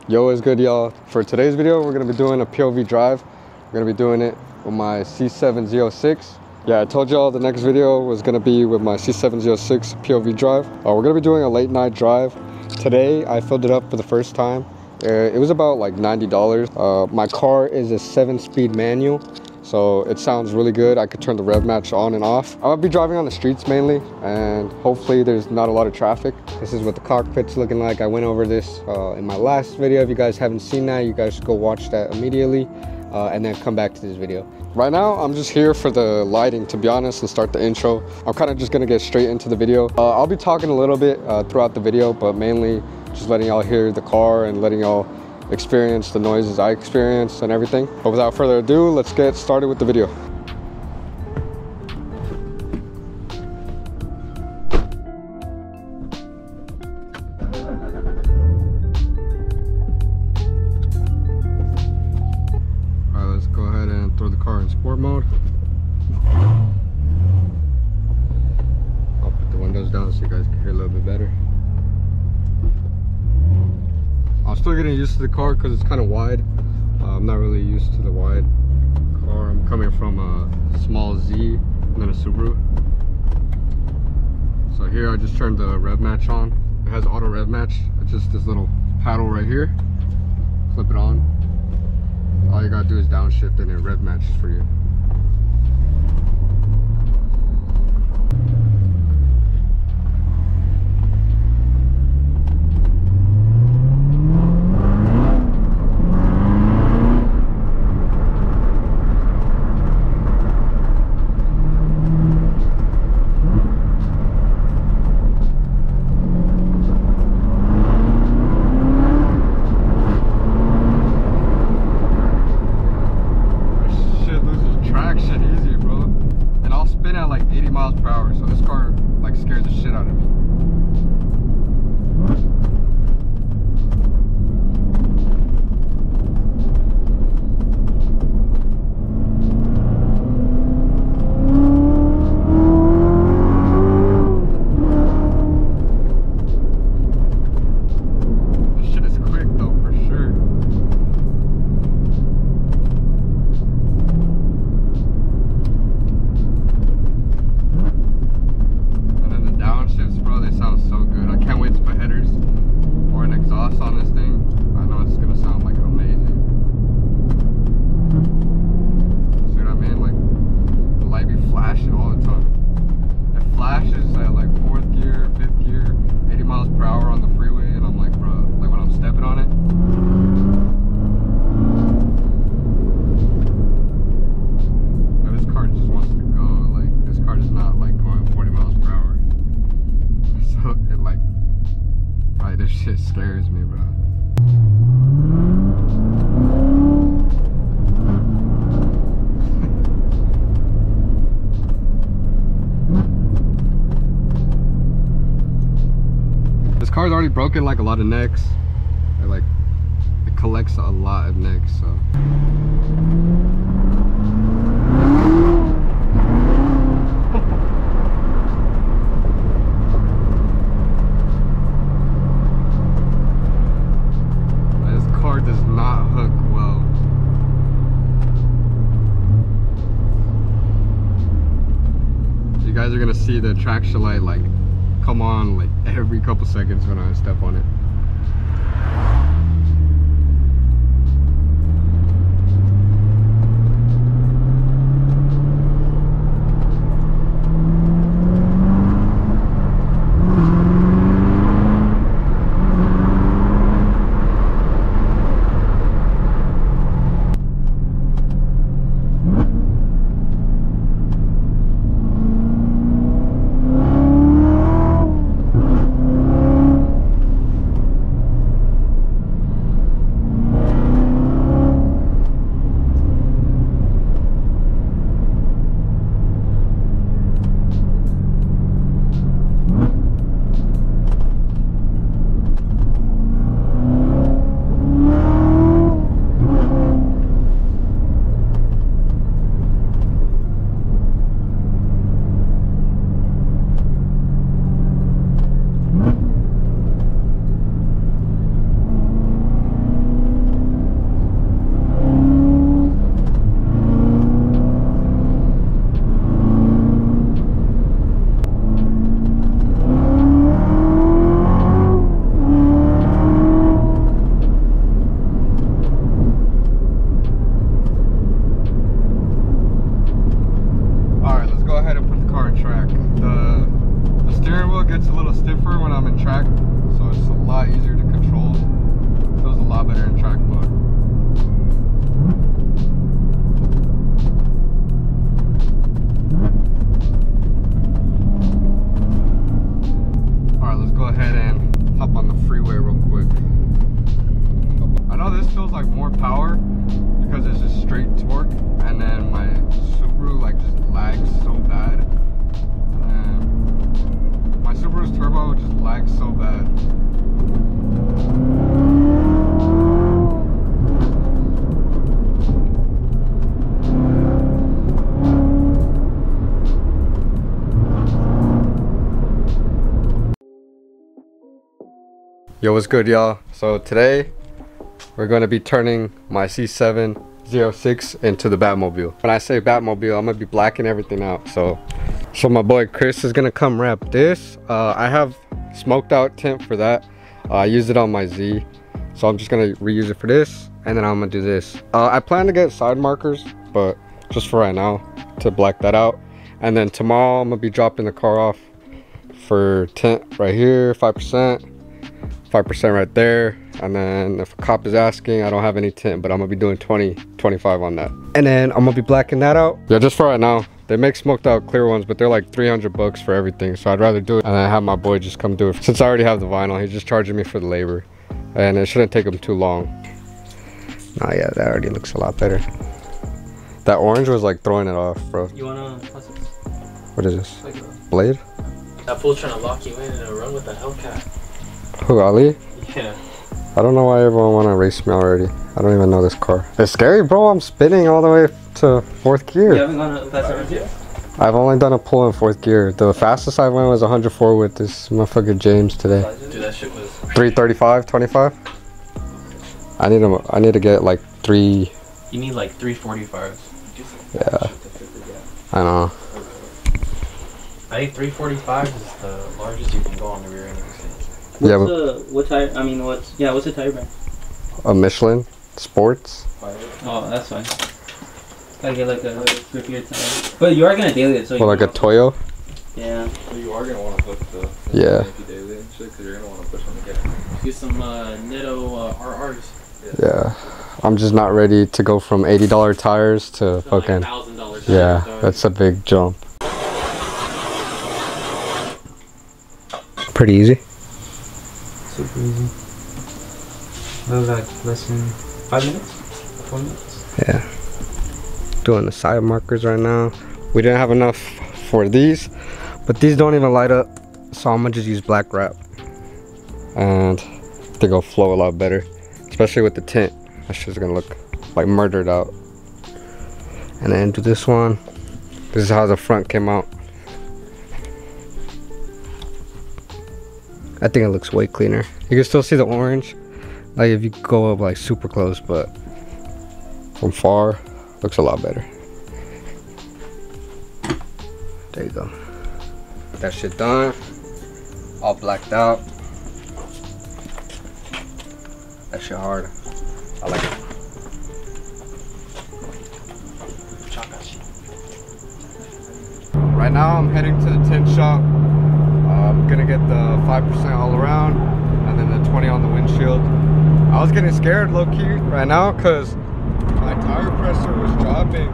Yo, what's good, y'all? For today's video, we're gonna be doing a POV drive. We're gonna be doing it with my C7 Z06. Yeah, I told y'all the next video was gonna be with my C7 Z06 POV drive. We're gonna be doing a late night drive. Today, I filled it up for the first time. It was about like $90. My car is a 7-speed manual, so it sounds really good. I could turn the rev match on and off. I'll be driving on the streets mainly, and hopefully there's not a lot of traffic. This is what the cockpit's looking like. I went over this in my last video. If you guys haven't seen that, you guys should go watch that immediately and then come back to this video. Right now, I'm just here for the lighting, to be honest, and start the intro. I'm kind of just gonna get straight into the video. I'll be talking a little bit throughout the video, but mainly just letting y'all hear the car and letting y'all experience the noises I experienced and everything. But without further ado, let's get started with the video. Alright, let's go ahead and throw the car in sport mode. I'll put the windows down so you guys can hear a little bit better. I'm still getting used to the car because it's kind of wide. I'm not really used to the wide car. I'm coming from a small Z and then a Subaru. So here I just turned the rev match on. It has auto rev match. It's just this little paddle right here. Flip it on. All you gotta do is downshift and it rev matches for you. At like 80 miles per hour, so this car like scares the shit out of me. This shit is quick though, for sure. Bro, they sound so good. I can't wait to put headers or an exhaust on this thing. I know it's gonna sound like amazing. See what I mean? Like the light be flashing all the time. It flashes at like 4th gear, 5th gear, 80 miles per hour on the freeway, and I'm like, bro, like when I'm stepping on it. Now this car just wants to go. Like this car is not like going 40 miles per hour. It like, this shit scares me, bro. This car's already broken like a lot of necks. It collects a lot of necks, so. Does not hook well. You guys are gonna see the traction light like come on like every couple seconds when I step on it. like more power because it's just straight torque, and then my Subaru like just lags so bad. And my Subaru's turbo just lags so bad. Yo, what's good, y'all? So today we're going to be turning my C706 into the Batmobile. When I say Batmobile, I'm gonna be blacking everything out. So my boy Chris is gonna come wrap this. I have smoked out tint for that. I used it on my Z, so I'm just gonna reuse it for this, and then I'm gonna do this. I plan to get side markers, but just for right now to black that out. And then tomorrow I'm gonna be dropping the car off for tint right here, 5%. 5% right there, and then if a cop is asking, I don't have any tint, but I'm gonna be doing 20-25 on that, and then I'm gonna be blacking that out. Yeah, just for right now. They make smoked out clear ones, but they're like 300 bucks for everything, so I'd rather do it and then have my boy just come do it. Since I already have the vinyl, he's just charging me for the labor, and it shouldn't take him too long. Nah, yeah, that already looks a lot better. That orange was like throwing it off, bro. You wanna pass it? What is this? Like blade? That fool's trying to lock you in and run with the Hellcat. Who, Ali? Yeah. I don't know why everyone wanna race me already. I don't even know this car. It's scary, bro. I'm spinning all the way to 4th gear. You haven't gone past 4th gear? I've only done a pull in 4th gear. The fastest I went was 104 with this motherfucker James today. Dude, that shit was 335, 25. I need to get like 3. You need like 345s. Yeah. I know. I think 345 is the largest you can go on the rear end. What's the tire brand? A Michelin Sports. Oh, that's fine. Gotta get like a grippier tire. But you are gonna daily it, so well, like a Toyo? Yeah. So you are gonna want to hook the yeah. daily and shit, because you're gonna want to push on the gas. Get some Nitto RRs. Yeah. I'm just not ready to go from $80 tires to fucking like $1,000 yeah, tires. that's a big jump. Pretty easy. Super easy. That was like less than 5 minutes? 4 minutes? Yeah. Doing the side markers right now. We didn't have enough for these, but these don't even light up, so I'm gonna just use black wrap. And I think it'll flow a lot better, especially with the tint. That shit's gonna look like murdered out. And then do this one. This is how the front came out. I think it looks way cleaner. You can still see the orange, like if you go up like super close, but from far, looks a lot better. There you go. Got that shit done. All blacked out. That shit hard. I like it. Right now I'm heading to the tint shop. I'm gonna get the 5% all around and then the 20 on the windshield. I was getting scared low-key right now because my tire pressure was dropping.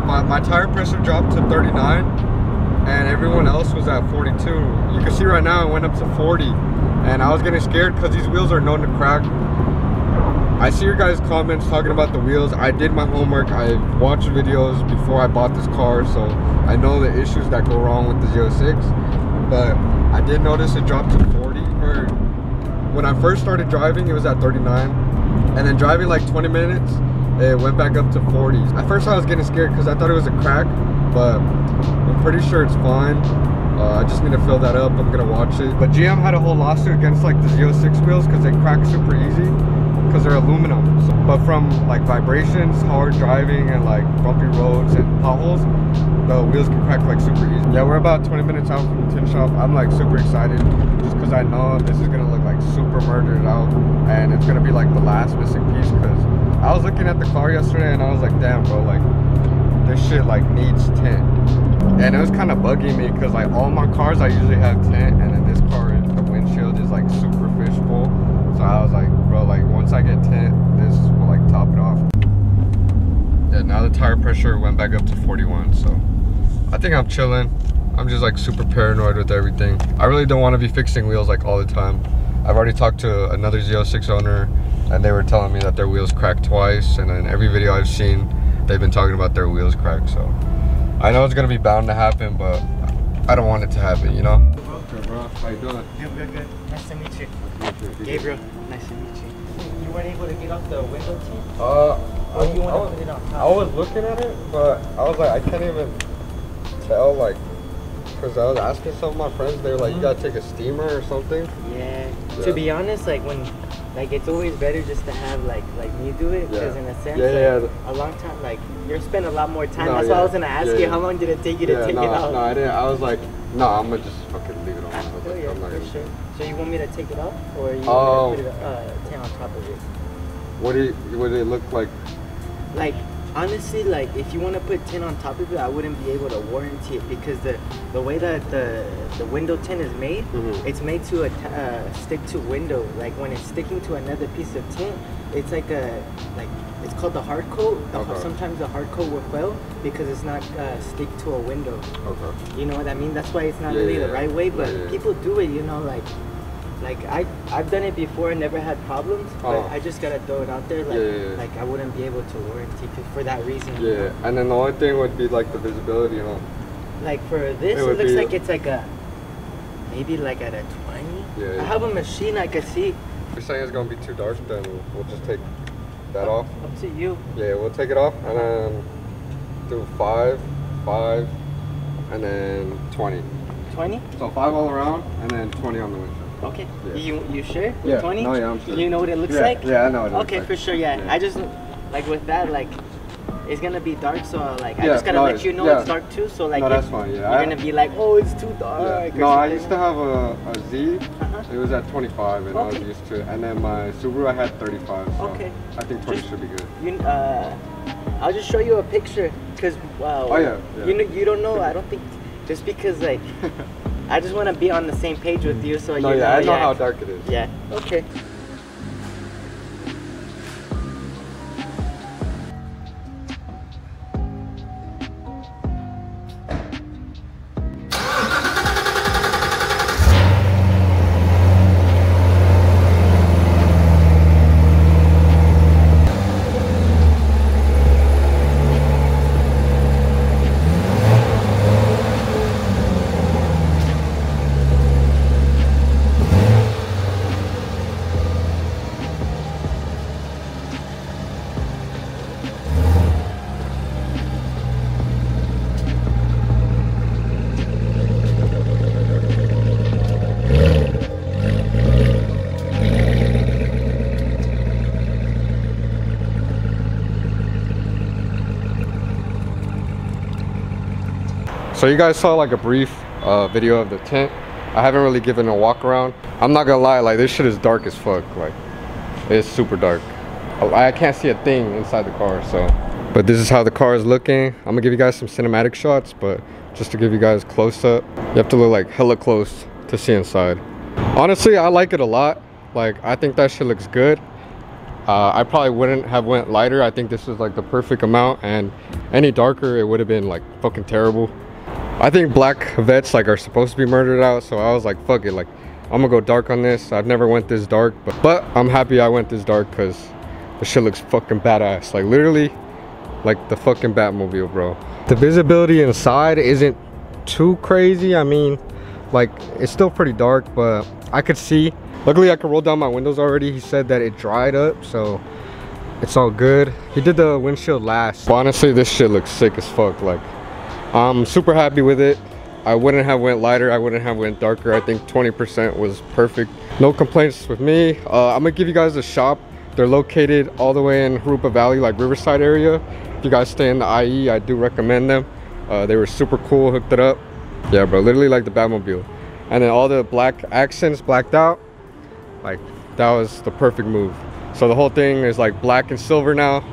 My tire pressure dropped to 39 and everyone else was at 42. You can see right now it went up to 40 and I was getting scared because these wheels are known to crack. I see your guys' comments talking about the wheels. I did my homework. I watched videos before I bought this car, so I know the issues that go wrong with the Z06. But I did notice it dropped to 40. Or when I first started driving, it was at 39, and then driving like 20 minutes, it went back up to 40. At first, I was getting scared because I thought it was a crack, but I'm pretty sure it's fine. I just need to fill that up. I'm gonna watch it. But GM had a whole lawsuit against like the Z06 wheels because they crack super easy because they're aluminum. So, but from like vibrations, hard driving, and like bumpy roads and potholes, the wheels can crack like super easy. Yeah, we're about 20 minutes out from the tint shop. I'm like super excited just because I know this is gonna look like super murdered out, and it's gonna be like the last missing piece. Because I was looking at the car yesterday and I was like, damn, bro, like this shit like needs tint. And it was kind of bugging me because like all my cars I usually have tint, and then this car, the windshield is like super fishbowl. So I was like, bro, like once I get tint, this will like top it off. Yeah, now the tire pressure went back up to 41, so I think I'm chilling. I'm just like super paranoid with everything. I really don't want to be fixing wheels like all the time. I've already talked to another Z06 owner, and they were telling me that their wheels cracked twice, and in every video I've seen, they've been talking about their wheels cracked. So I know it's gonna be bound to happen, but I don't want it to happen, you know? Hey bro, how you doing? Good, good. Nice to meet you. Gabriel, nice to meet you. You weren't able to get off the window tint? Or you want to put it on top? I was looking at it, but I was like, I can't even tell, like, because I was asking some of my friends, they were like, you gotta take a steamer or something. Yeah. To be honest, like like it's always better just to have like me do it, because in a sense, a long time, like you're spending a lot more time. That's why I was gonna ask you, how long did it take you to take it out? No, I didn't. I was like, no, I'm gonna just fucking leave it on. I'm not for sure. So you want me to take it off, or you want to put it tan on top of it? What do it look like? Like, honestly, like if you want to put tin on top of it, I wouldn't be able to warranty it, because the way that the window tin is made, it's made to stick to window. Like when it's sticking to another piece of tint, it's like it's called the hard coat. Sometimes the hard coat will fail because it's not stick to a window. You know what I mean? That's why it's not really the right way. But people do it, you know, like I've done it before and never had problems, but I just gotta throw it out there, like I wouldn't be able to warranty for that reason. You know? And then the only thing would be like the visibility, you know. Like for this, it looks like it's like maybe like at a 20. I have a machine I could see. If you're saying it's gonna be too dark, then we'll just take that off. Up to you. Yeah, we'll take it off and then do 5, and then 20. 20? So 5 all around and then 20 on the windshield. Okay. You sure? Yeah. 20? No, yeah, I'm sure. You know what it looks like? Yeah, I know what it looks like. Okay, for sure, yeah. I just, like with that, like, it's gonna be dark, so like, I just gotta let you know it's dark too, so like, that's fine, you're gonna be like, oh, it's too dark. No, I used to have a Z, it was at 25, and I was used to it, and then my Subaru I had 35, so I think 20 should be good. I'll just show you a picture, because, you don't know, I don't think, just because like, I just want to be on the same page with you, so you know. I know how dark it is. Yeah. Okay. So you guys saw like a brief video of the tent. I haven't really given a walk around. I'm not gonna lie, like this shit is dark as fuck. Like it's super dark. I can't see a thing inside the car, so. But this is how the car is looking. I'm gonna give you guys some cinematic shots, but just to give you guys close up, you have to look like hella close to see inside. Honestly, I like it a lot. Like I think that shit looks good. I probably wouldn't have went lighter. I think this is like the perfect amount, and any darker it would have been like fucking terrible. I think black vets like are supposed to be murdered out, so I was like, fuck it, like I'm gonna go dark on this. I've never went this dark, but I'm happy I went this dark because the shit looks fucking badass. Like literally like the fucking Batmobile, bro. The visibility inside isn't too crazy. I mean, like it's still pretty dark, but I could see. Luckily I could roll down my windows already. He said that it dried up, so it's all good. He did the windshield last. But honestly, this shit looks sick as fuck. Like I'm super happy with it. I wouldn't have went lighter, I wouldn't have went darker. I think 20% was perfect. No complaints with me. I'm gonna give you guys a shop. They're located all the way in Harupa Valley, like Riverside area. If you guys stay in the IE, I do recommend them. They were super cool, hooked it up. Yeah, bro, literally like the Batmobile. And then all the black accents blacked out. Like that was the perfect move. So the whole thing is like black and silver now.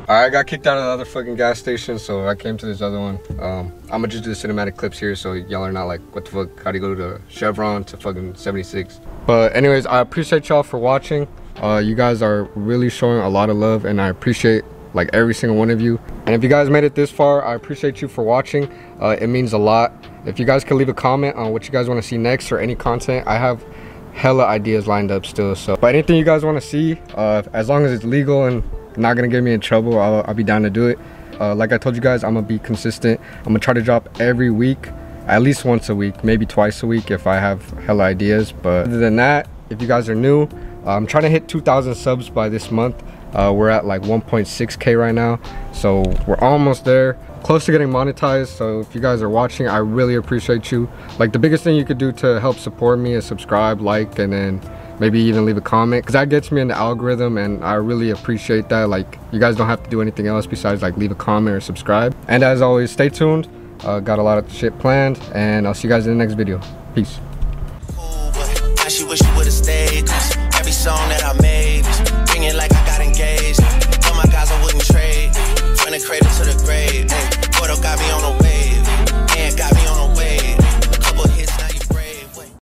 I got kicked out of the other fucking gas station, so I came to this other one. I'm gonna just do the cinematic clips here, so y'all are not like, what the fuck, how do you go to Chevron to fucking 76? But anyways, I appreciate y'all for watching. You guys are really showing a lot of love, and I appreciate like every single one of you. And if you guys made it this far, I appreciate you for watching. It means a lot. If you guys could leave a comment on what you guys want to see next or any content, I have hella ideas lined up still. So, but anything you guys want to see, as long as it's legal and not gonna get me in trouble, I'll be down to do it. Like I told you guys, I'm gonna be consistent. I'm gonna try to drop every week, at least once a week, maybe twice a week if I have hella ideas. But other than that, if you guys are new, I'm trying to hit 2,000 subs by this month. We're at like 1.6K right now, so we're almost there, close to getting monetized. So if you guys are watching, I really appreciate you. Like, the biggest thing you could do to help support me is subscribe, like, and then maybe even leave a comment, because that gets me in the algorithm, and I really appreciate that. Like, you guys don't have to do anything else besides like leave a comment or subscribe. And as always, stay tuned. Got a lot of shit planned, and I'll see you guys in the next video. Peace.